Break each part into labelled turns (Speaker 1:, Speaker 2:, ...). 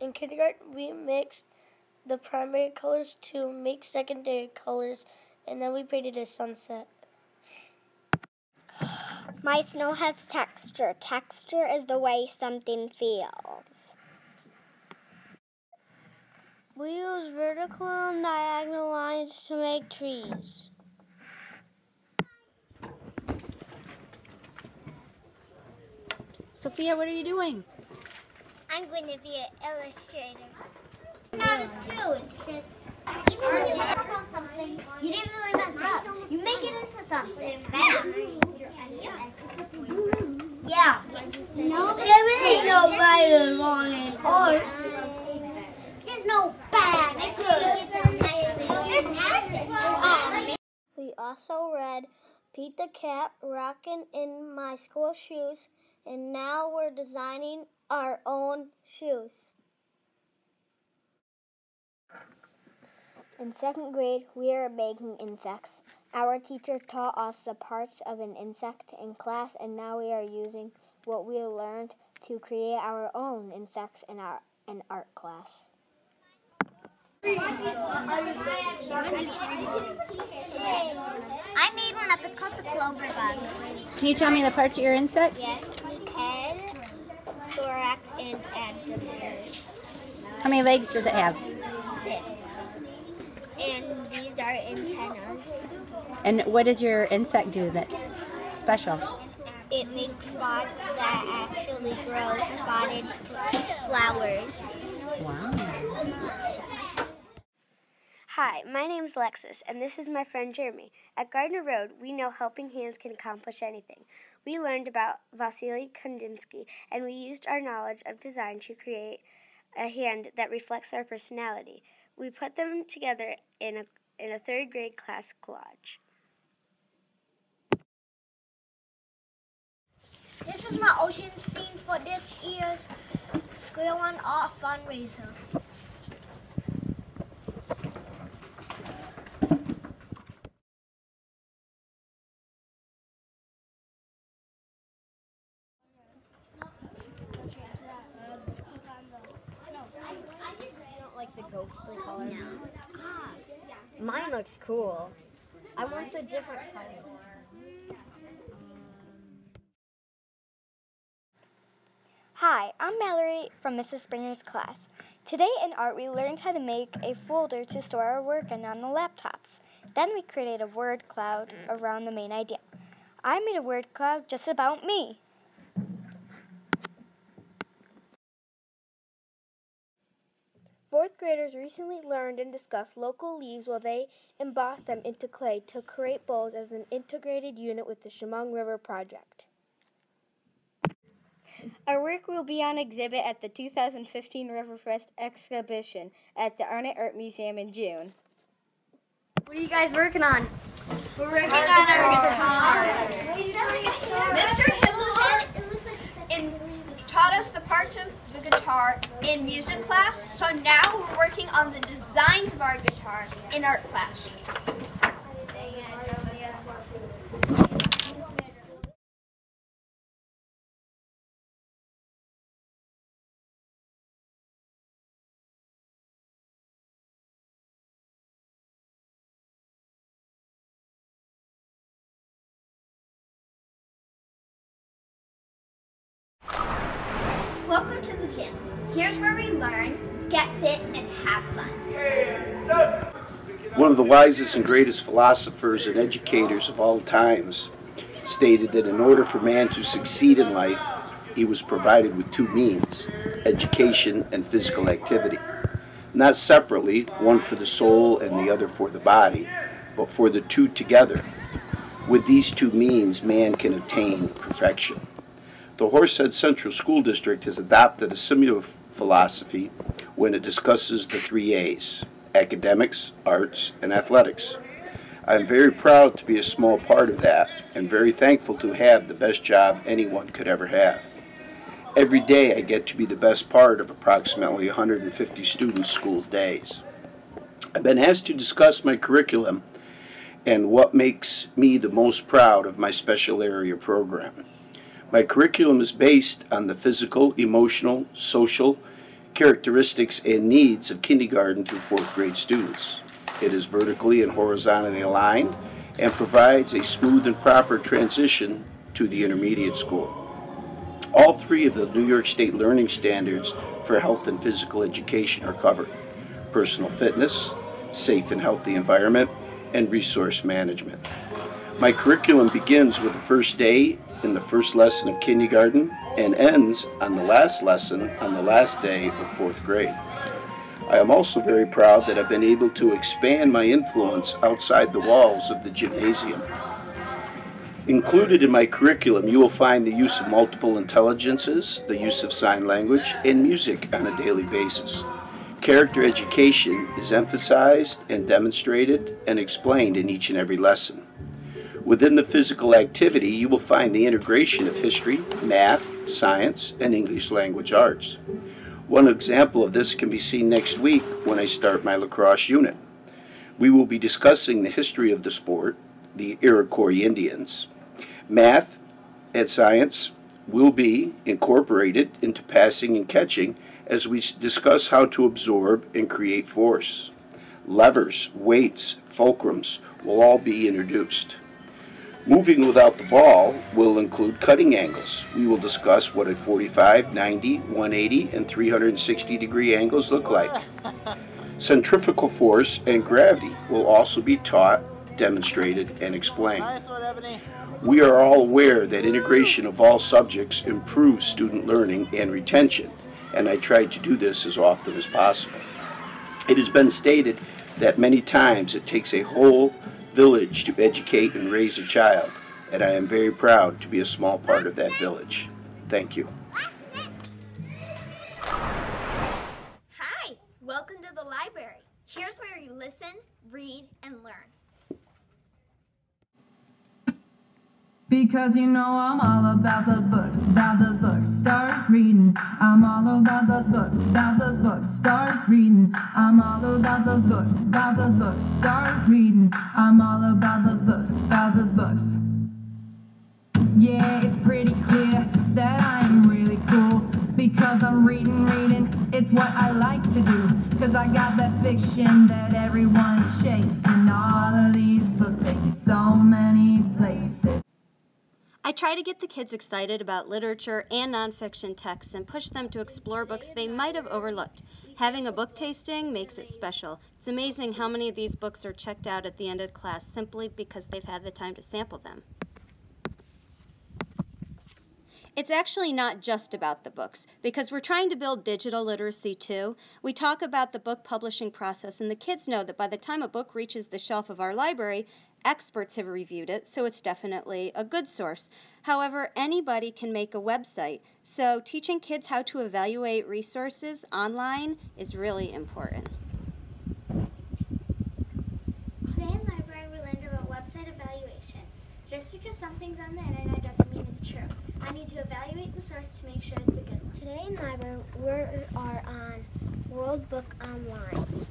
Speaker 1: In kindergarten, we mixed the primary colors to make secondary colors, and then we painted a sunset.
Speaker 2: My snow has texture. Texture is the way something feels.
Speaker 3: We use vertical and diagonal lines to make trees.
Speaker 4: Sophia, what are you doing?
Speaker 2: I'm going to be an illustrator. Notice too, it's just, even when you mess up on something, you didn't really mess up. You make it into something bad. Yeah. No, there ain't no right or wrong in art. There's no bad.
Speaker 3: We also read Pete the Cat, Rockin' in My School Shoes, and now we're designing our own shoes.
Speaker 2: In second grade, we are making insects. Our teacher taught us the parts of an insect in class, and now we are using what we learned to create our own insects in art class. I made one up. It's called the clover bug.
Speaker 4: Can you tell me the parts of your insect?
Speaker 2: Yes, head, thorax, and abdomen.
Speaker 4: How many legs does it have?
Speaker 2: 6. And these are antennas.
Speaker 4: And what does your insect do that's special?
Speaker 2: It makes spots that actually grow spotted flowers.
Speaker 4: Wow.
Speaker 5: Hi, my name is Alexis, and this is my friend Jeremy. At Gardner Road, we know helping hands can accomplish anything. We learned about Vasily Kandinsky, and we used our knowledge of design to create a hand that reflects our personality. We put them together in a third grade class collage.
Speaker 3: This is my ocean scene for this year's Square One Art fundraiser.
Speaker 6: Like the ghostly color. No. Mine looks cool. I want the different color.
Speaker 2: Hi, I'm Mallory from Mrs. Springer's class. Today in art, we learned how to make a folder to store our work in on the laptops. Then we created a word cloud around the main idea. I made a word cloud just about me.
Speaker 5: Fourth graders recently learned and discussed local leaves while they embossed them into clay to create bowls as an integrated unit with the Chemung River Project.
Speaker 7: Our work will be on exhibit at the 2015 Riverfest exhibition at the Arnett Art Museum in June.
Speaker 6: What are you guys working on?
Speaker 3: We're working on our guitar. Mr. Hibbleton taught us the parts of the guitar in music class, so now we're working on the designs of our guitar in art class. Welcome to the gym. Here's where we learn, get fit, and have fun.
Speaker 8: One of the wisest and greatest philosophers and educators of all times stated that in order for man to succeed in life, he was provided with two means, education and physical activity. Not separately, one for the soul and the other for the body, but for the two together. With these two means, man can attain perfection. The Horseheads Central School District has adopted a similar philosophy when it discusses the 3 A's, academics, arts, and athletics. I am very proud to be a small part of that and very thankful to have the best job anyone could ever have. Every day I get to be the best part of approximately 150 students' school days. I've been asked to discuss my curriculum and what makes me the most proud of my special area program. My curriculum is based on the physical, emotional, social, characteristics and needs of kindergarten through 4th grade students. It is vertically and horizontally aligned and provides a smooth and proper transition to the intermediate school. All 3 of the New York State learning standards for health and physical education are covered: personal fitness, safe and healthy environment, and resource management. My curriculum begins with the first day in the first lesson of kindergarten and ends on the last lesson on the last day of 4th grade. I am also very proud that I've been able to expand my influence outside the walls of the gymnasium. Included in my curriculum, you will find the use of multiple intelligences, the use of sign language, and music on a daily basis. Character education is emphasized and demonstrated and explained in each and every lesson. Within the physical activity, you will find the integration of history, math, science, and English language arts. One example of this can be seen next week when I start my lacrosse unit. We will be discussing the history of the sport, the Iroquois Indians. Math and science will be incorporated into passing and catching as we discuss how to absorb and create force. Levers, weights, fulcrums will all be introduced. Moving without the ball will include cutting angles. We will discuss what a 45, 90, 180, and 360 degree angles look like. Centrifugal force and gravity will also be taught, demonstrated, and explained. We are all aware that integration of all subjects improves student learning and retention, and I try to do this as often as possible. It has been stated that many times it takes a whole village to educate and raise a child, and I am very proud to be a small part of that village. Thank you.
Speaker 3: Hi, welcome to the library. Here's where you listen, read, and learn.
Speaker 9: Because you know I'm all about those books, start reading. I'm all about those books, start reading. I'm all about those books, start reading. I'm all about those books, Yeah, it's pretty clear that I am really cool, because I'm reading, it's what I like to do. Cause I got that fiction that everyone is chasing. All of these books take you so many places.
Speaker 4: I try to get the kids excited about literature and nonfiction texts and push them to explore books they might have overlooked. Having a book tasting makes it special. It's amazing how many of these books are checked out at the end of class simply because they've had the time to sample them. It's actually not just about the books, because we're trying to build digital literacy too. We talk about the book publishing process, and the kids know that by the time a book reaches the shelf of our library, experts have reviewed it, so it's definitely a good source. However, anybody can make a website, so teaching kids how to evaluate resources online is really important.
Speaker 5: Today in library we learned about website evaluation. Just because something's on the internet doesn't mean it's true. I need to evaluate the source to make sure it's a good one. Today in library we are on World Book Online.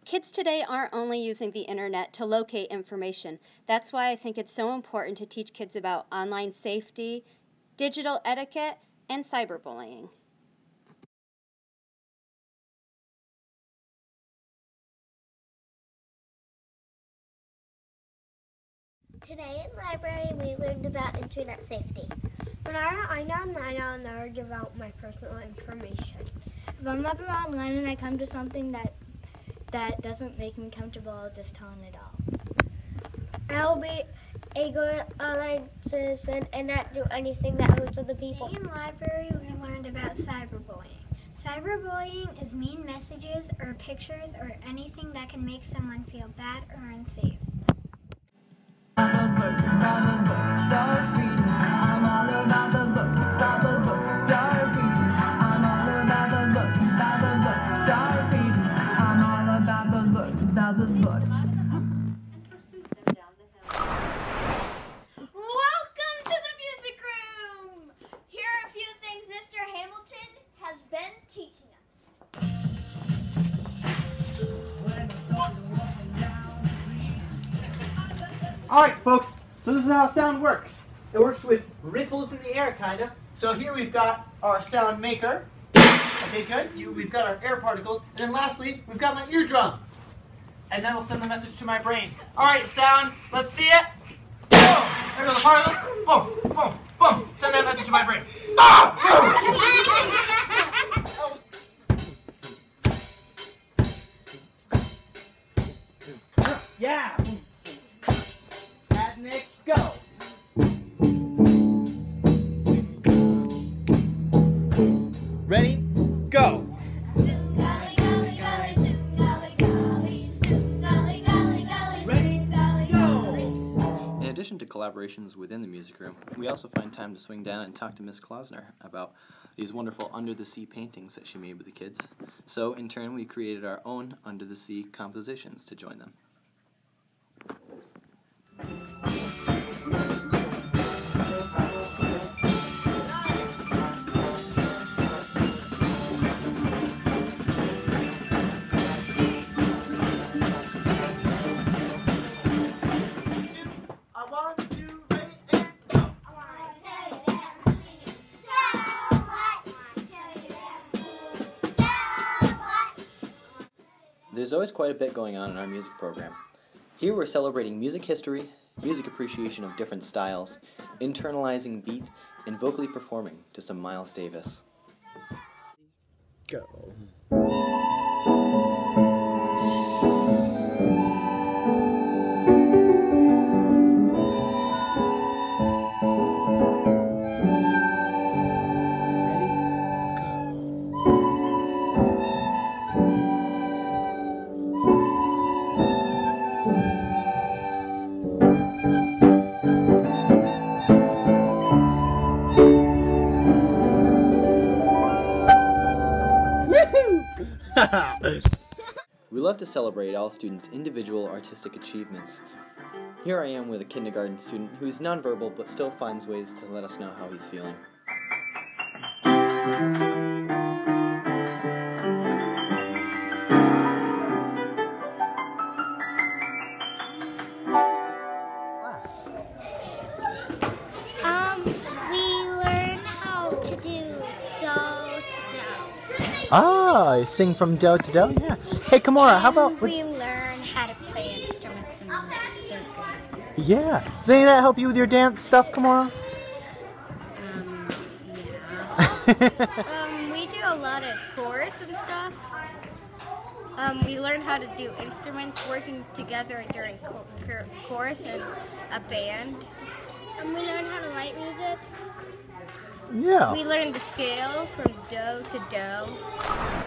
Speaker 4: Kids today aren't only using the internet to locate information. That's why I think it's so important to teach kids about online safety, digital etiquette, and cyberbullying.
Speaker 5: Today in library we learned about internet safety. I never give out my personal information. If I'm ever online and I come to something that doesn't make me comfortable, I'll just turn it off. I'll be a good online citizen and not do anything that hurts other people. Today in library we learned about cyberbullying. Cyberbullying is mean messages or pictures or anything that can make someone feel bad or unsafe.
Speaker 9: Start reading. I'm all about those books, start reading. I'm all about those books, start reading. I'm all about those books,
Speaker 3: Welcome to the music room! Here are a few things Mr. Hamilton has been teaching.
Speaker 10: Alright, folks, so this is how sound works. It works with ripples in the air, kind of. So here we've got our sound maker. Okay, good. We've got our air particles. And then lastly, we've got my eardrum. And that'll send the message to my brain. Alright, sound, let's see it. Boom! There go the particles. Boom, boom, boom. Send that message to my brain. Yeah! Nick, go! Ready? Go!
Speaker 11: In addition to collaborations within the music room, we also find time to swing down and talk to Miss Klausner about these wonderful under-the-sea paintings that she made with the kids. So, in turn, we created our own under-the-sea compositions to join them. There's always quite a bit going on in our music program. Here we're celebrating music history, music appreciation of different styles, internalizing beat, and vocally performing to some Miles Davis.
Speaker 10: Go.
Speaker 11: We love to celebrate all students' individual artistic achievements. Here I am with a kindergarten student who is nonverbal but still finds ways to let us know how he's feeling.
Speaker 5: We learn how to do do to do.
Speaker 10: Ah, sing from do to do? Yeah. Hey, Kimura, how about...
Speaker 5: We learn how to play instruments in the third grade.
Speaker 10: Yeah. Does any of that help you with your dance stuff, Kimura?
Speaker 7: Yeah. We do a lot of chorus and stuff. We learn how to do instruments working together during chorus and a band.
Speaker 5: We learn how to write music.
Speaker 10: Yeah.
Speaker 7: We learn the scale from do to do.